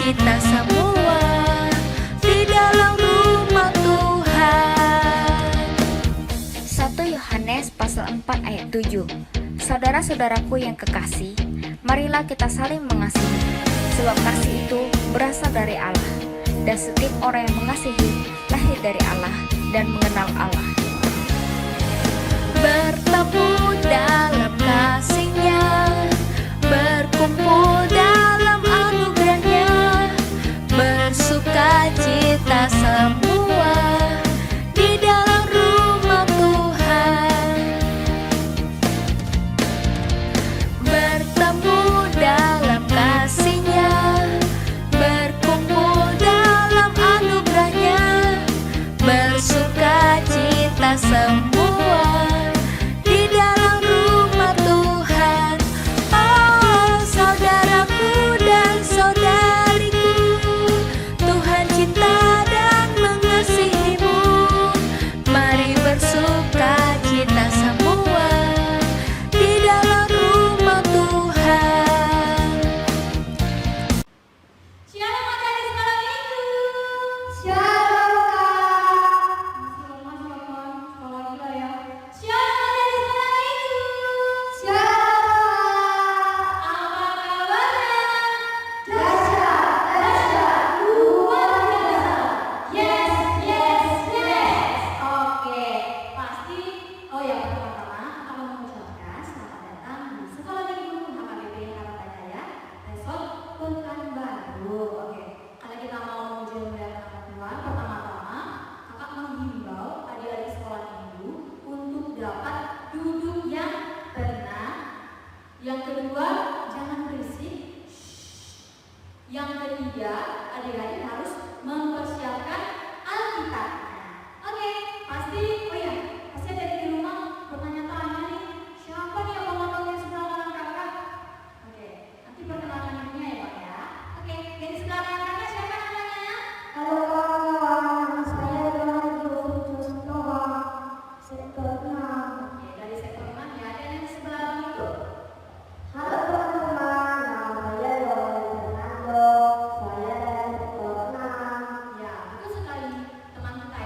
kita semua di dalam rumah Tuhan. 1 Yohanes pasal 4 ayat 7. Saudara-saudaraku yang kekasih, marilah kita saling mengasihi, sebab kasih itu berasal dari Allah, dan setiap orang yang mengasihi lahir dari Allah dan mengenal Allah. Bertemu dalam kasih-Nya, berkumpul dalam anugerah-Nya, bersukacita semua di dalam rumah Tuhan. Bertemu dalam kasih-Nya, berkumpul dalam anugerah-Nya, bersukacita semua di dalam rumah Tuhan. Oh, saudaraku dan saudariku, Tuhan cinta dan mengasihimu. Mari bersukacita semua di dalam rumah Tuhan. Shalom adik sekolah minggu. Shalom Kak. Masih lemah sekolah kita ya. Shalom adik sekolah minggu. Shalom. Apa kabarnya? Dahsyat, Luar biasa. Yes, yes, yes. Oke, pasti. Oh ya, pertama-tama aku mau mengucapkan selamat datang di sekolah minggu HKBP Harapanjaya Resort Pekanbaru. Oke, kalau kita mau menuju kemuliaan nama Tuhan, pertama-tama kakak menghimbau adik-adik sekolah minggu untuk dapat duduk yang tenang. Yang kedua, jangan berisik. Yang ketiga, adik-adik harus mempersiapkan Alkitabnya. Oke, pasti, oh ya, pasti ada di rumah bertanya-tanya nih, siapa nih yang mau yang sebelah kanan kakak? Oke, nanti perkenalkan dirinya ya Pak ya. Oke, yang di sebelah kanan kakak siapa namanya? Halo kawan, saya Rahayu Jostowa, sektor 6. Oke, dari sektor 6 ya, dan yang di sebelah abang itu? Halo teman-teman, nama saya Yohanes Fernando, saya dari sektor 6. Ya, betul sekali teman kita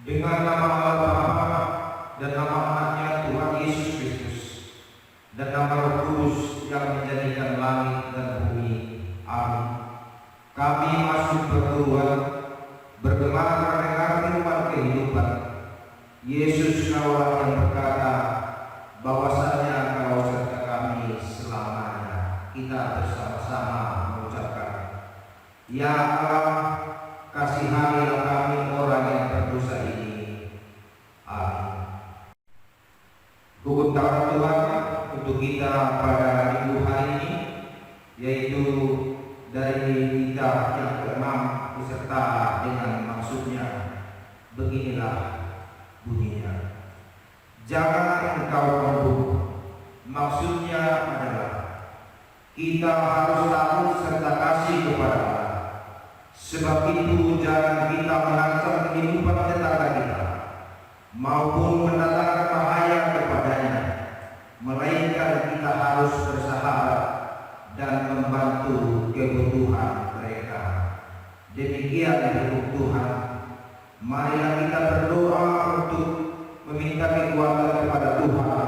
Dengan nama Allah Bapa dan nama anaknya Tuhan Yesus Kristus dan nama Roh Kudus yang menjadikan langit dan bumi. Amin. Kami masuk berdoa bergema mendengar firman kehidupan. Yesus Kaulah yang berkata bahwasanya Kau serta kami selamanya. Kita bersama-sama mengucapkan, Ya Allah, kasihanilah kami orang yang berdosa ini. Amin. Hukum Taurat Tuhan untuk kita pada minggu hari ini, yaitu dari kitab yang ke-6 beserta dengan maksudnya. Beginilah bunyinya. Jangan engkau membunuh. Maksudnya adalah kita harus takut serta kasih kepada Allah. Sebab itu jangan kita mengancam kehidupan tetangga kita maupun mendatangkan bahaya kepadanya, melainkan kita harus bersahabat dan membantu kebutuhan mereka. Demikian hukum Tuhan. Marilah kita berdoa untuk meminta kekuatan kepada Tuhan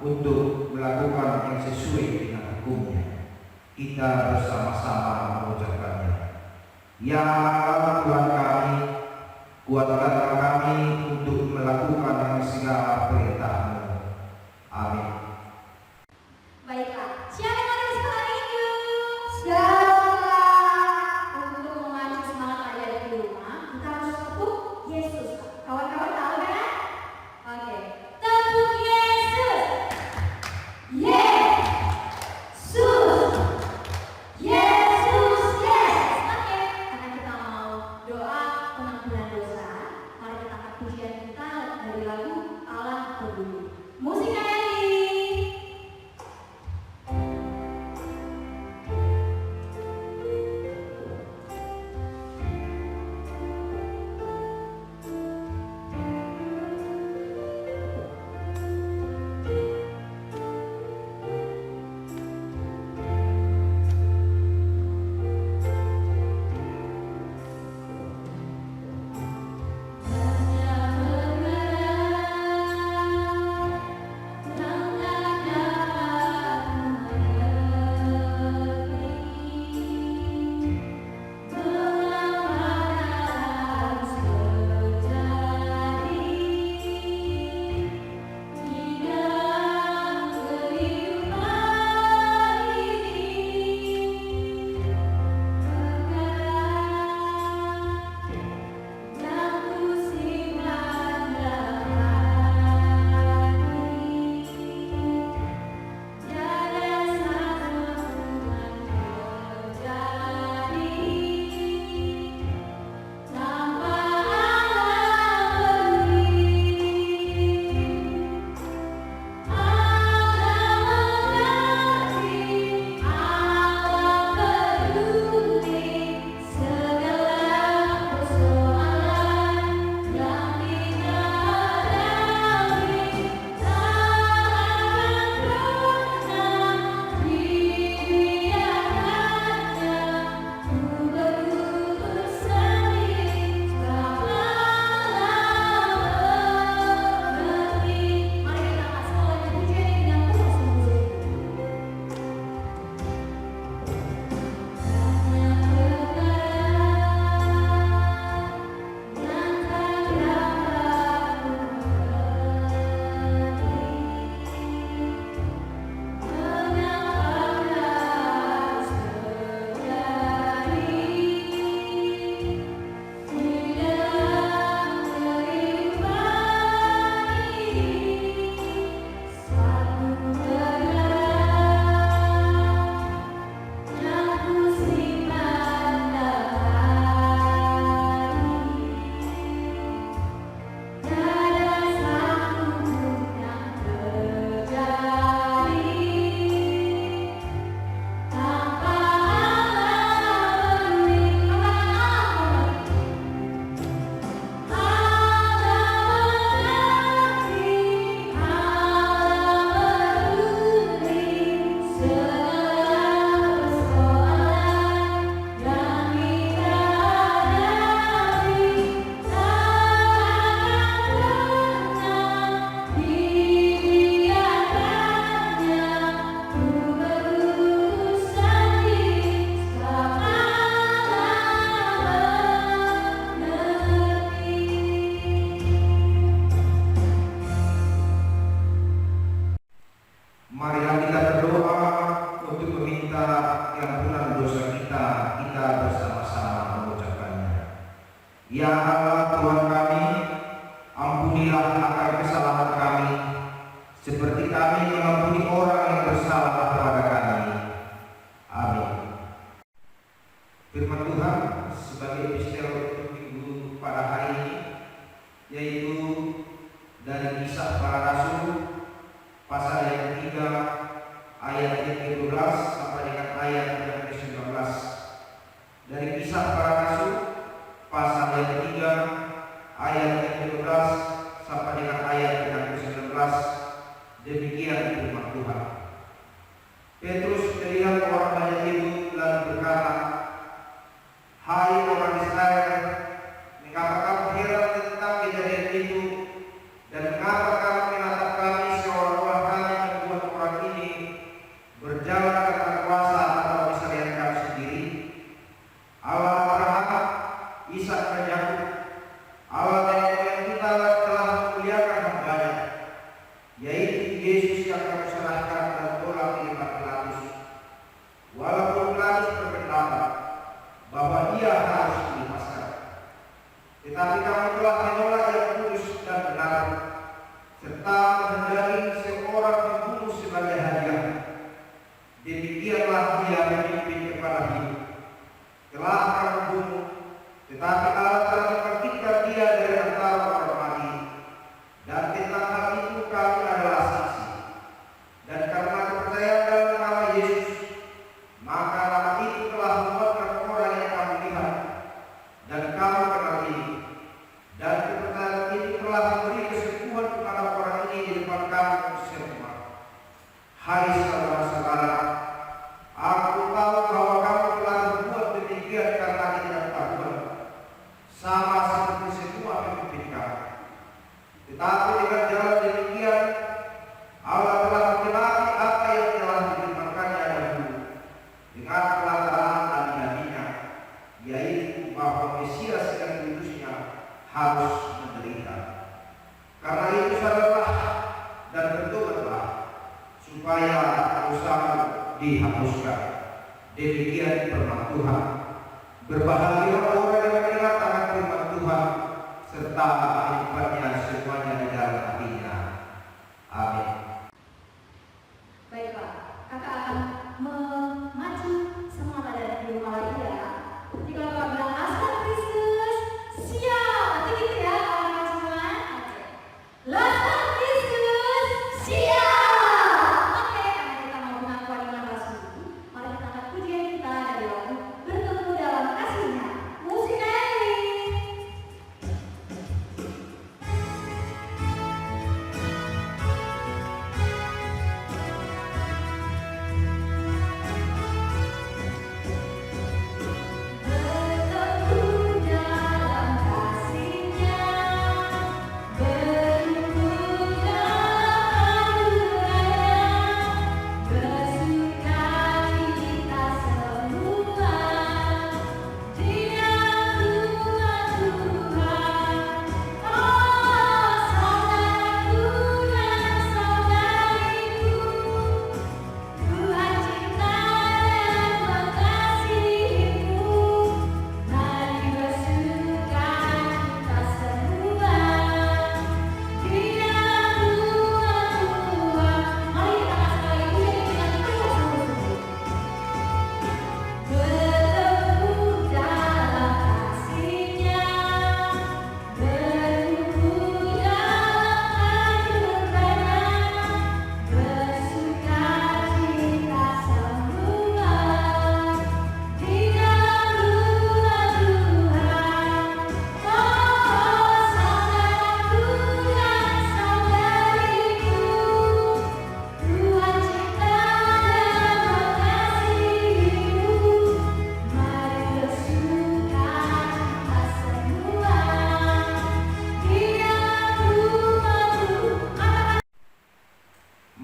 untuk melakukan yang sesuai dengan hukumnya. Kita bersama-sama mengucapkannya. Ya Allah Tuhan kami, kuatkanlah kami untuk melakukan segala perintah-Mu. Amin. Baiklah, siapa yang ada di sekolah minggu? Siapa? Untuk memacu semangat adik-adik di rumah, kita harus tepuk Yesus. Kawan-kawan tahu kan? Oke, tepuk Yesus. Yesus. Yesus, yes. Oke, karena kita mau doa pengampunan dosa, Allah Tuhan kami, ampunilah akan kesalahan kami, seperti kami mengampuni orang yang bersalah kepada kami. Amin. Firman Tuhan sebagai epistel untuk minggu pada hari ini, yaitu dari Kisah Para Rasul pasal yang ketiga ayat yang ke-12 sampai dengan ayat yang ke-19. Dari Kisah Para Rasul pasal yang ketiga ayat yang ke-12 sampai dengan ayat yang ke-19. Demikian firman Tuhan. Petrus melihat orang banyak itu lalu berkata, "Hai orang Israel, mengapa kamu heran tentang kejadian itu? Dan mengapa kamu menatap kami seolah-olah kami membuat orang ini berjalan karena kuasa atau kesalahan kami sendiri? Allah Abraham, Ishak dan Yakub, Allah nenek moyang kita telah memuliakan hamba-Nya, yaitu Yesus yang kamu serahkan dan tolak di depan Pilatus. Walaupun Pilatus berpendapat bahwa Dia harus dilepaskan, tetapi kamu telah menolak yang kudus dan benar, serta menghendaki seorang pembunuh sebagai hadiah. Demikianlah Dia memimpin kepada hidup. Telah kamu bunuh, tetapi Allah telah membangkitkan Dia dari antara orang mati, dan tentang hal itu kami adalah saksi. Dan karena kepercayaan dalam nama Yesus, maka nama itu telah menguatkan orang yang kamu lihat dan kamu kenal ini. Dan kepercayaan itu telah memberi kesembuhan kepada orang ini di depan kamu semua. Hai saudara-saudara, aku tahu bahwa kamu telah berbuat demikian karena ketidaktahuan, sama seperti semua pemimpin kamu. Tetapi dengan jalan demikian, Allah telah menggenapi apa yang telah difirmankannya dahulu dengan pelantaran nabi-nabinya, yaitu bahwa Mesias yang diutusnya harus menderita. Karena itu sadarlah dan bertobatlah, supaya dosamu dihapuskan. Demikian firman Tuhan. Berbahagialah orang yang mendengar akan firman Tuhan serta menyimpannya semuanya di dalam hatinya. Amin. Baiklah, kakak akan memacu semangat dari video kali ya. Jadi kalau kakak bilang Asal Kristus, siap. Nanti gitu ya kalau macuan. Oke. Asal Kristus, siap. Oke, karena kita mau mengakuan iman rasul, mari kita angkat pujian kita dari lagu Bertemu Dalam Kasih-Nya. Musik Eli.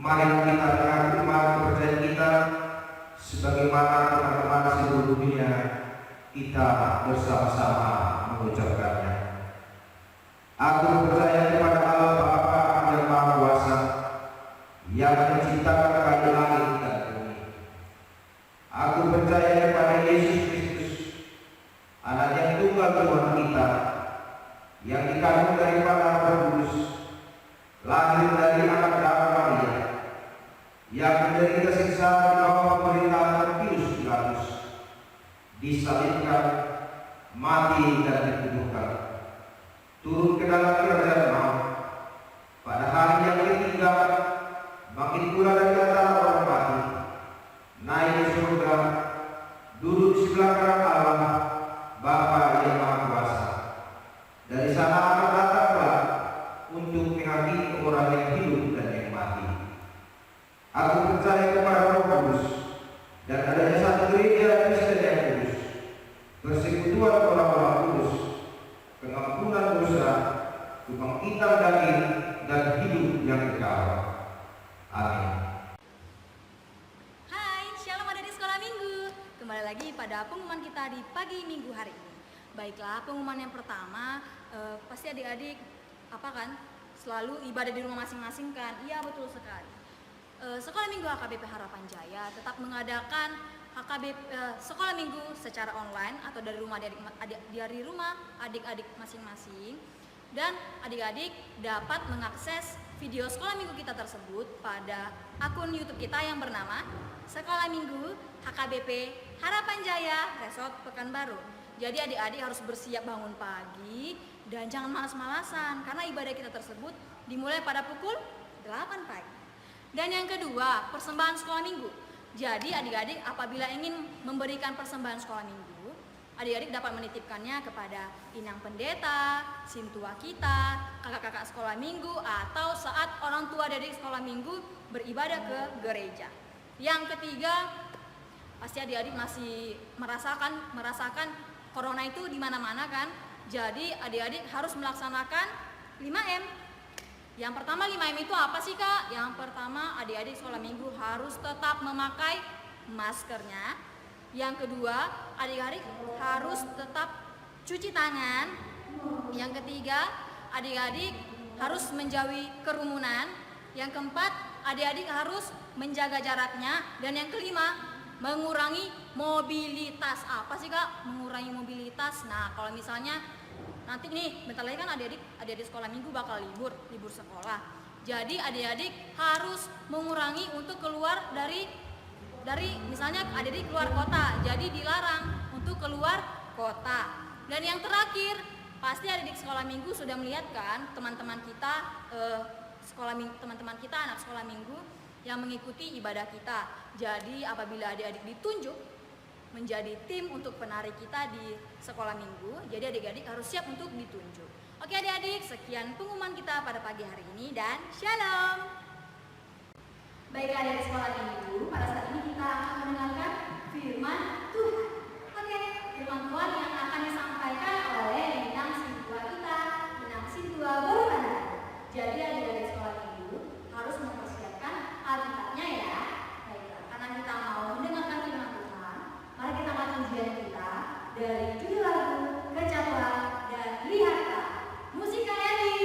Mari kita mengaku kepercayaan kita sebagaimana teman-teman seluruh dunia kita bersama-sama mengucapkannya. Aku percaya kepada Allah Bapa yang Maha Kuasa, yang menciptakan kayu langit dan bumi. Aku percaya kepada Yesus Kristus, Anak yang tunggal Tuhan kita, yang dikandung daripada Roh Kudus, lahir dari anak darah Maria, yang menderita siksa di bawah pemerintahan Pontius Pilatus, disalibkan, mati dan dikuburkan, turun ke dalam kerajaan maut, pada hari yang ketiga bangkit pula dari antara orang mati, naik ke surga, duduk di sebelah kanan Allah Bapa yang Maha Kuasa. Dari sana akan datang kelak untuk menghakimi orang yang hidup dan yang mati. Aku percaya kepada Roh Kudus dan adanya satu gereja Kristen yang kudus, persekutuan orang-orang kudus, pengampunan dosa, kebangkitan daging, dan hidup yang kekal. Amin. Hai, Shalom ada di sekolah minggu. Kembali lagi pada pengumuman kita di pagi minggu hari ini. Baiklah, pengumuman yang pertama, pasti adik-adik selalu ibadah di rumah masing-masing kan? Iya, betul sekali. Sekolah Minggu HKBP Harapan Jaya tetap mengadakan sekolah minggu secara online atau dari rumah adik-adik masing-masing, dan adik-adik dapat mengakses video sekolah minggu kita tersebut pada akun YouTube kita yang bernama Sekolah Minggu HKBP Harapan Jaya Resort Pekanbaru. Jadi adik-adik harus bersiap bangun pagi dan jangan malas-malasan karena ibadah kita tersebut dimulai pada pukul 8 pagi. Dan yang kedua, persembahan sekolah minggu. Jadi adik-adik apabila ingin memberikan persembahan sekolah minggu, adik-adik dapat menitipkannya kepada inang pendeta, sintua kita, kakak-kakak sekolah minggu, atau saat orang tua dari sekolah minggu beribadah ke gereja. Yang ketiga, pasti adik-adik masih merasakan corona itu di mana-mana kan. Jadi adik-adik harus melaksanakan 5M. Yang pertama 5M itu apa sih Kak? Yang pertama adik-adik sekolah minggu harus tetap memakai maskernya. Yang kedua adik-adik harus tetap cuci tangan. Yang ketiga adik-adik harus menjauhi kerumunan. Yang keempat adik-adik harus menjaga jaraknya. Dan yang kelima mengurangi mobilitas. Apa sih Kak mengurangi mobilitas? Nah kalau misalnya nanti nih bentar lagi kan adik-adik sekolah minggu bakal libur sekolah. Jadi adik-adik harus mengurangi untuk keluar dari misalnya adik-adik keluar kota. Jadi dilarang untuk keluar kota. Dan yang terakhir, pasti adik-adik sekolah minggu sudah melihat kan teman-teman kita anak sekolah minggu yang mengikuti ibadah kita. Jadi apabila adik-adik ditunjuk menjadi tim untuk penari kita di sekolah minggu, jadi adik-adik harus siap untuk ditunjuk. Oke adik-adik, sekian pengumuman kita pada pagi hari ini dan shalom. Baiklah adik sekolah minggu, pada saat ini kita akan mendengarkan firman Tuhan. Oke, firman Tuhan yang akan disampaikan oleh bintang sintua kita, bintang sintua baru pada. Jadi adik-adik sekolah minggu harus mempersiapkan Alkitabnya ya. Baiklah, karena kita mau mendengarkan firman Tuhan, mari kita mulai ujian kita dari judul lagu Kecaplah dan Lihatlah. Musik Kak Edi.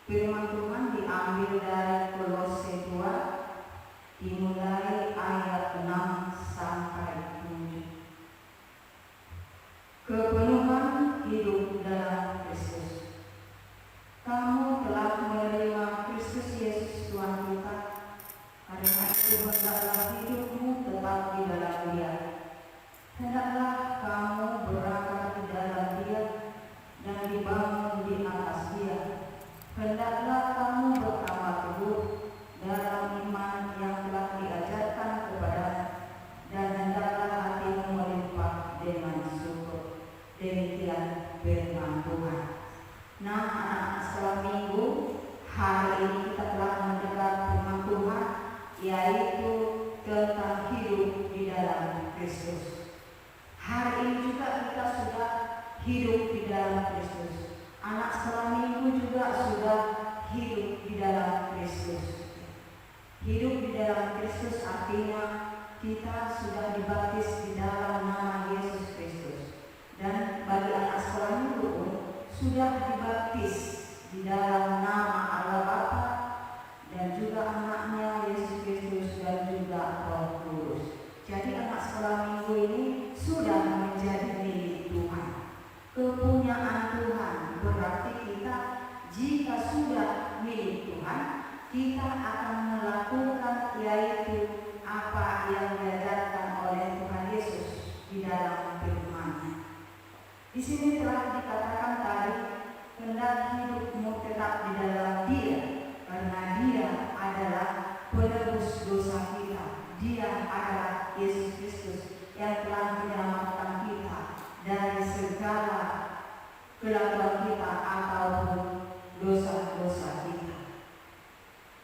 Firman Tuhan diambil dari Kolose 2, dimulai ayat 6 sampai 7. Kepenuhan hidup dalam Kristus. Kamu telah menerima Kristus Yesus Tuhan kita, karena itu hendaklah hidupmu tetap di dalam Dia. Hendaklah kamu berakar di dalam Dia dan dibangun di atas Dia. Hendaklah kamu bertambah teguh dalam iman yang telah diajarkan kepadamu, dan hendaklah hatimu melimpah dengan syukur. Demikian firman Tuhan. Nah, anak-anak sekolah minggu, hari ini kita telah mendengar firman Tuhan, yaitu tentang hidup di dalam Kristus. Hari ini juga kita sudah hidup di dalam Kristus. Anak sekolah minggu juga sudah hidup di dalam Kristus. Hidup di dalam Kristus artinya kita sudah dibaptis di dalam nama Yesus Kristus. Dan bagi anak sekolah minggu pun sudah dibaptis di dalam nama Allah Bapa dan juga anaknya Yesus Kristus dan juga Roh Kudus. Jadi anak sekolah minggu ini sudah menjadi milik Tuhan, kepunyaan Tuhan. Berarti kita jika sudah milik Tuhan, kita akan melakukan yaitu apa yang diajarkan oleh Tuhan Yesus di dalam firman-Nya. Di sini telah dikatakan tadi, hendak hidupmu tetap di dalam Dia, karena Dia adalah penebus dosa kita. Dia adalah Yesus Kristus yang telah menyelamatkan kita dari segala kelakuan kita ataupun dosa-dosa kita.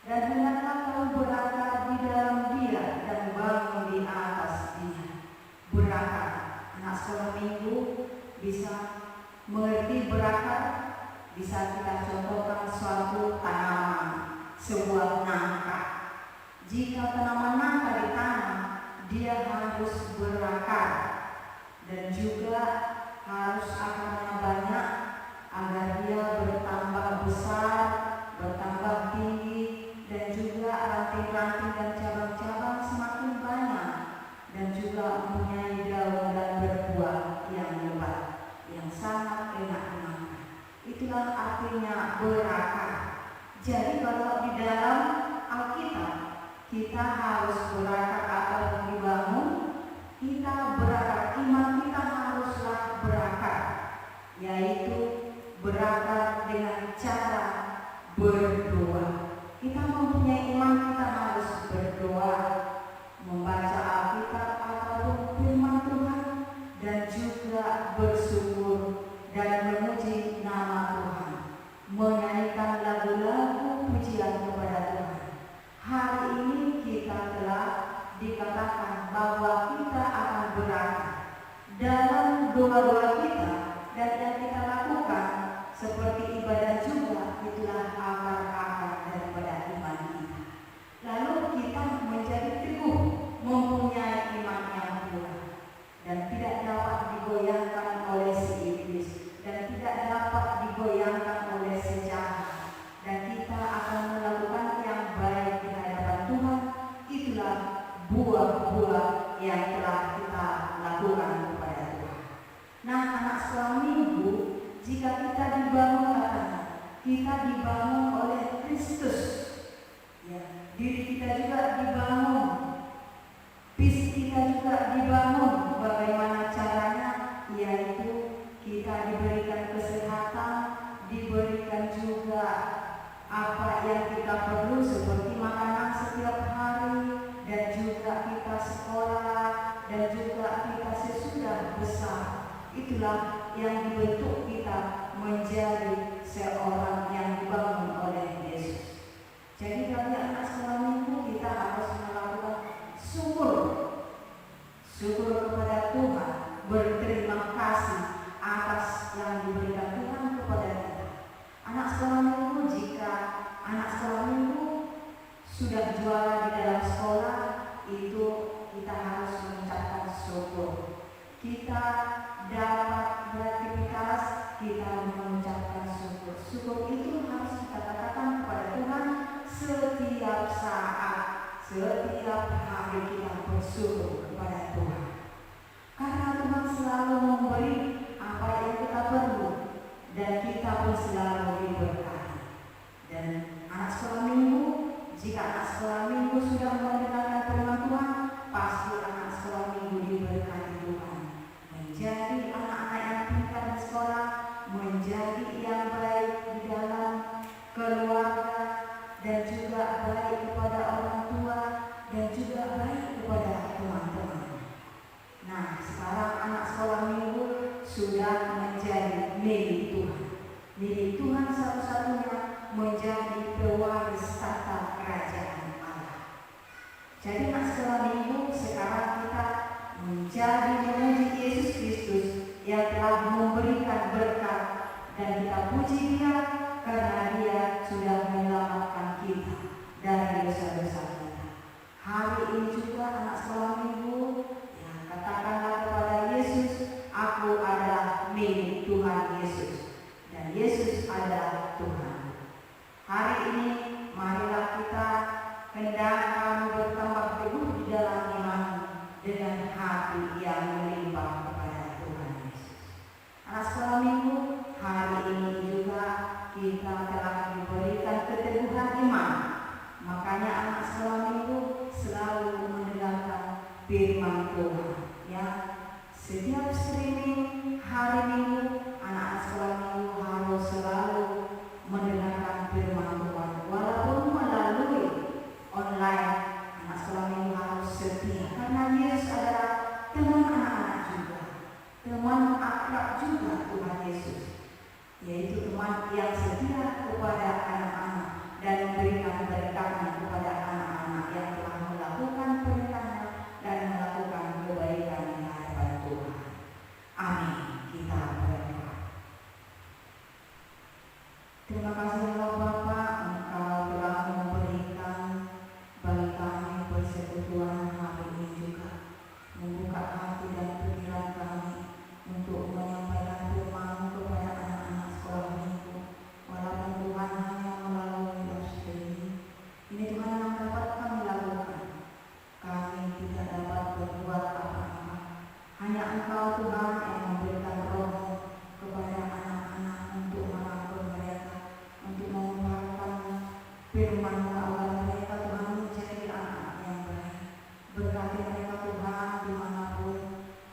Dan hendaklah kamu berakar di dalam Dia dan bangun di atas Dia. Berakar, anak sekolah minggu bisa mengerti berakar, bisa kita contohkan suatu tanaman, sebuah nangka. Jika tanaman nangka ditanam, dia harus berakar dan juga harus akarnya banyak agar dia bertambah besar, bertambah tinggi, dan juga ranting-ranting dan cabang-cabang semakin banyak, dan juga mempunyai daun dan berbuah yang lebat, yang sangat enak dimakan. Itulah artinya berakar. Jadi kalau di dalam Alkitab kita harus berakar atau dibangun, kita berakar, iman kita haruslah berakar, yaitu berakar dengan cara berdoa. Kita mempunyai iman, kita harus berdoa, membaca Alkitab ataupun firman Tuhan, dan juga bersyukur dan memuji nama Tuhan, menyanyikan lagu-lagu pujian kepada Tuhan. Hari ini kita telah dikatakan bahwa kita akan berakar dalam doa-doa kita, dan yang kita lakukan seperti ibadah juga, itulah akar-akar daripada iman kita. Lalu kita menjadi teguh, mempunyai iman yang kuat dan tidak dapat digoyahkan oleh si iblis dan tidak dapat digoyahkan oleh si jahat, dan kita akan melakukan yang baik di hadapan Tuhan. Itulah buah-buah yang telah kita lakukan kepada Tuhan. Nah, anak sekolah minggu, jika kita dibangun, katanya kita dibangun oleh Kristus, ya, diri kita juga dibangun, fisik kita juga dibangun. Bagaimana caranya? Yaitu kita diberikan kesehatan, diberikan juga apa yang kita perlu seperti makanan setiap hari, dan juga kita sekolah, dan juga kita sesudah besar. Itulah yang dibentuk kita menjadi seorang yang dibangun oleh Yesus. Jadi bagi anak sekolah minggu kita harus melakukan syukur kepada Tuhan, berterima kasih atas yang diberikan Tuhan kepada kita. Anak sekolah minggu, jika anak sekolah minggu sudah juara di dalam sekolah, itu kita harus mengucapkan syukur. Kita dapat beraktivitas, kita mengucapkan syukur. Syukur bersyukur kepada Tuhan. Karena Tuhan selalu memberi apa yang kita perlu dan kita pun selalu diberkati. Dan anak sekolah minggu, jika anak sekolah minggu sudah mendengarkan firman Tuhan, pasti anak sekolah minggu diberkati Tuhan. Menjadi anak-anak yang pintar di sekolah, menjadi yang baik di dalam keluarga, dan juga baik kepada orang tua, dan juga baik kepada teman-teman. Nah, sekarang anak sekolah minggu sudah menjadi milik Tuhan. Milik Tuhan satu-satunya, menjadi pewaris tata kerajaan Allah. Jadi anak sekolah minggu, sekarang kita menjadi memuji Yesus Kristus yang telah memberikan berkat, dan kita puji Dia karena Dia sudah menyelamatkan kita dari dosa-dosa kita. Hari ini juga anak sekolah minggu, ya, katakanlah kepada Yesus, aku adalah milik Tuhan Yesus, dan Yesus adalah Tuhan. Hari ini marilah kita hendaknya bertambah teguh di dalam iman dengan hati yang melimpah kepada Tuhan Yesus. Anak sekolah minggu, hari ini juga kita telah diberikan keteguhan iman. Makanya anak sekolah minggu selalu mendengarkan firman Tuhan. Ya, setiap streaming hari Minggu, anak sekolah minggu harus selalu mendengarkan firman Tuhan. Walaupun melalui online, anak sekolah minggu harus setia, karena Yesus adalah teman anak-anak juga, teman akrab juga Tuhan Yesus, yaitu teman yang setia kepada anak-anak dan memberikan berkatnya kepada anak-anak yang telah melakukan perintahnya dan melakukan kebaikan di hadapan Tuhan. Amin. Kita berdoa. Terima kasih Allah Bapa, Engkau telah memberikan bagi kami persekutuan hari ini juga, membuka hati dan pikiran kami untuk menyampaikan firman kepada anak-anak sekolah minggu. Walaupun Tuhan hanya melalui live streaming, ini Tuhan yang dapat kami lakukan. Kami tidak dapat berbuat apa-apa. Hanya Engkau Tuhan yang memberikan roh kepada anak-anak untuk merangkul mereka, untuk mengumpulkan firman agar mereka Tuhan menjadi anak yang baik. Berkati mereka Tuhan dimanapun,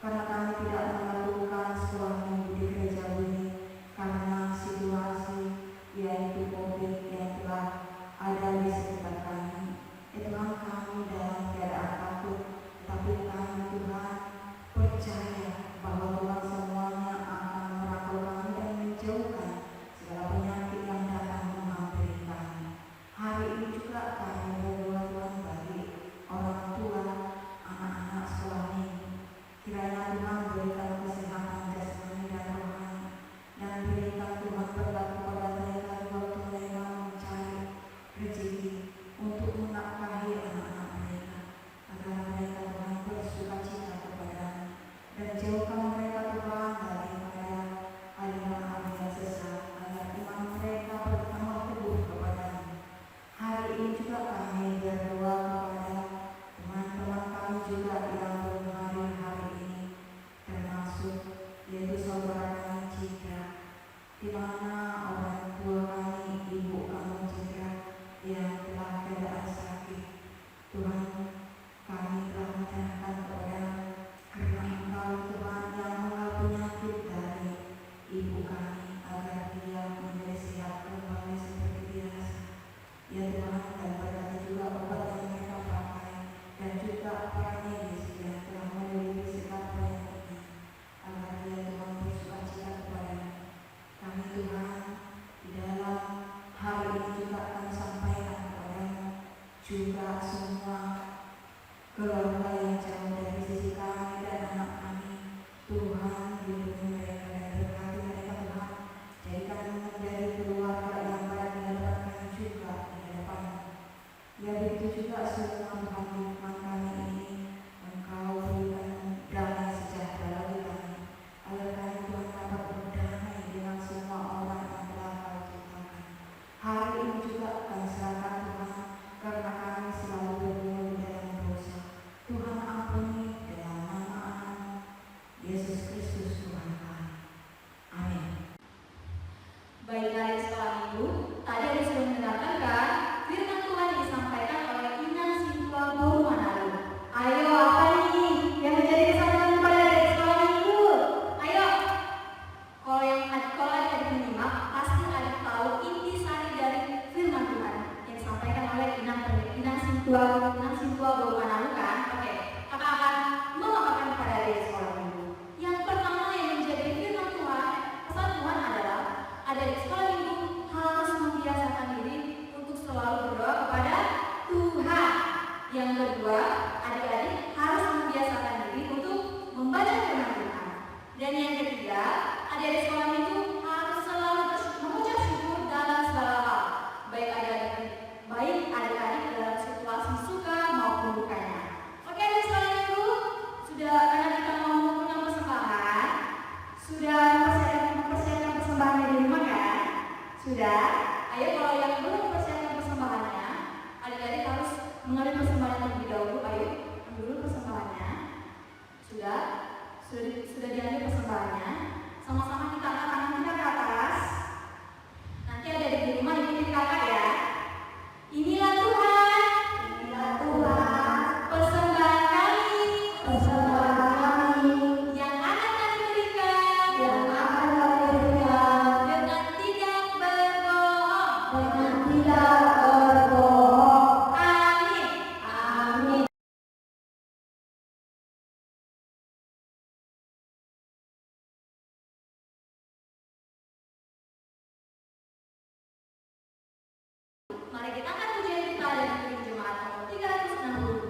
karena kami tidak melakukan sekolah minggu di gereja ini karena situasi yaitu COVID yang telah ada di sekitar kami. Tuhan, kami dalam keadaan takut, tapi kami Tuhan percaya bahwa Tuhan semuanya akan merangkul kami dan menjauhkan segala penyakit yang datang menghampiri kami. Hari ini dua siswa baru menemukan, oke, kakak akan memaparkan kepada adik sekolah minggu. Yang pertama yang menjadi firman Tuhan, pesan Tuhan adalah adik sekolah minggu harus membiasakan diri untuk selalu berdoa kepada Tuhan. Yang kedua, adik-adik harus membiasakan diri untuk membaca firman Tuhan. Dan yang ketiga, adik-adik sekolah minggu harus selalu mengucap syukur dalam segala hal, baik adik-adik dalam situasi suka maupun dukanya. Oke, adik sekolah minggu, sudah karena kita mau mengumpulkan persembahan, sudah mempersiapkan persembahannya di rumah kan? Sudah? Ayo kalau yang belum mempersiapkan persembahannya, adik-adik harus mengambil persembahan terlebih dahulu. Ayo, ambil dulu persembahannya. Sudah diambil persembahannya. Sama-sama kita angkat tangan kita ke atas. Nanti ada di rumah ikutin kakak ya. Inilah Tuhan, persembahan kami, yang akan kami berikan, dengan tidak berbohong. Amin. Mari kita angkat pujian kita dari jemaat nomor 362,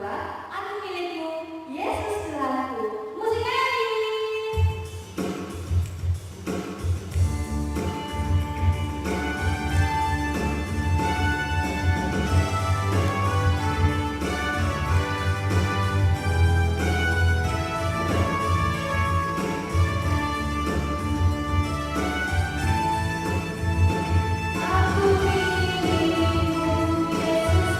Aku Milikmu, Yesus Tuhanku. Musik lagi. Aku milikmu, Yesus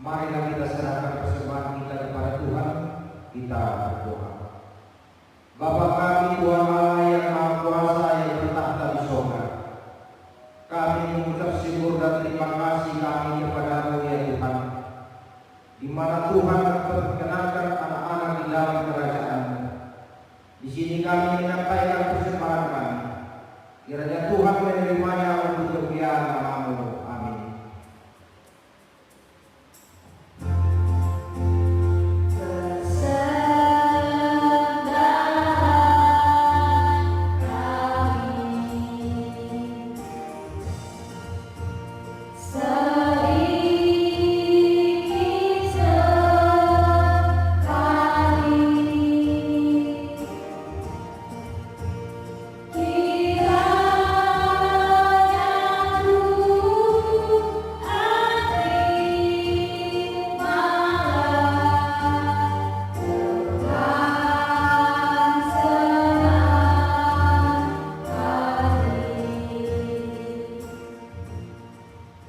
Marilah kita serahkan persembahan kita kepada Tuhan. Kita berdoa. Bapa kami, Tuhan Allah yang Maha Kuasa yang bertahta di sorga, kami mengucap syukur dan terima kasih kami kepada-Mu ya Tuhan, di mana Tuhan memperkenankan anak-anak di dalam kerajaan-Mu. Di sini kami menyampaikan persembahan kami. Kiranya Tuhan menerimanya untuk kemuliaan nama-Mu. Amin.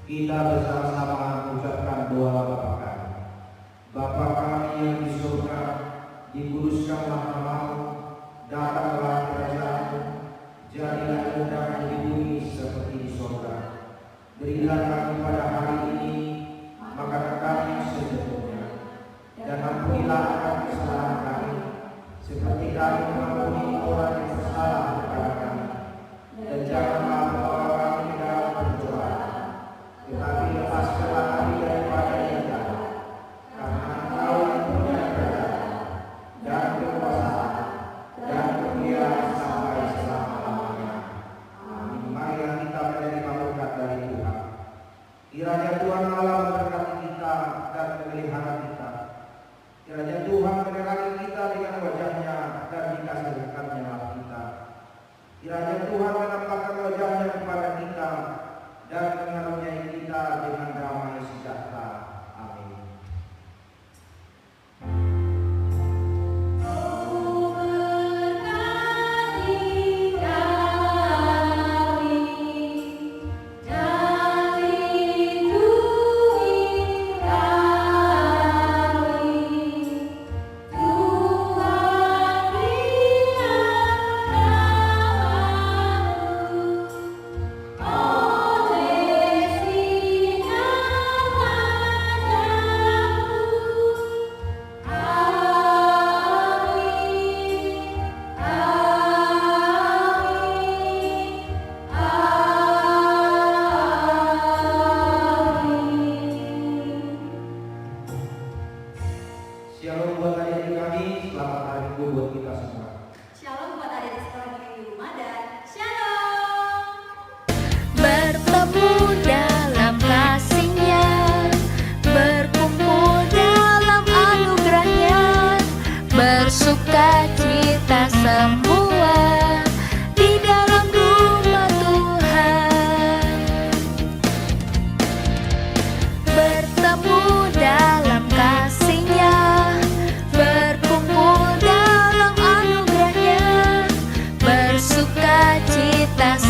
Kita bersama-sama mengucapkan doa Bapa kami. Bapa kami yang di surga, dikuduskanlah nama-Mu, datanglah kerajaan-Mu, jadilah kehendakmu di bumi seperti di surga. Berilah kami pada hari ini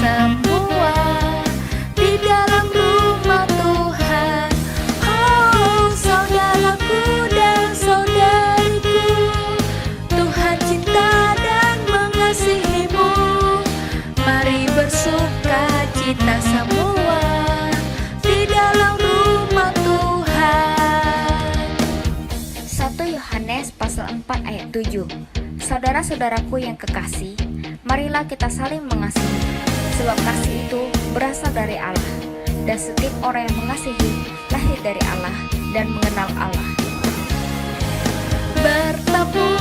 semua di dalam rumah Tuhan. Oh, saudaraku dan saudariku, Tuhan cinta dan mengasihimu. Mari bersuka cita semua di dalam rumah Tuhan. 1 Yohanes pasal 4 ayat 7. Saudara-saudaraku yang kekasih, marilah kita saling mengasihi, sebab kasih itu berasal dari Allah, dan setiap orang yang mengasihi lahir dari Allah dan mengenal Allah. Bertemu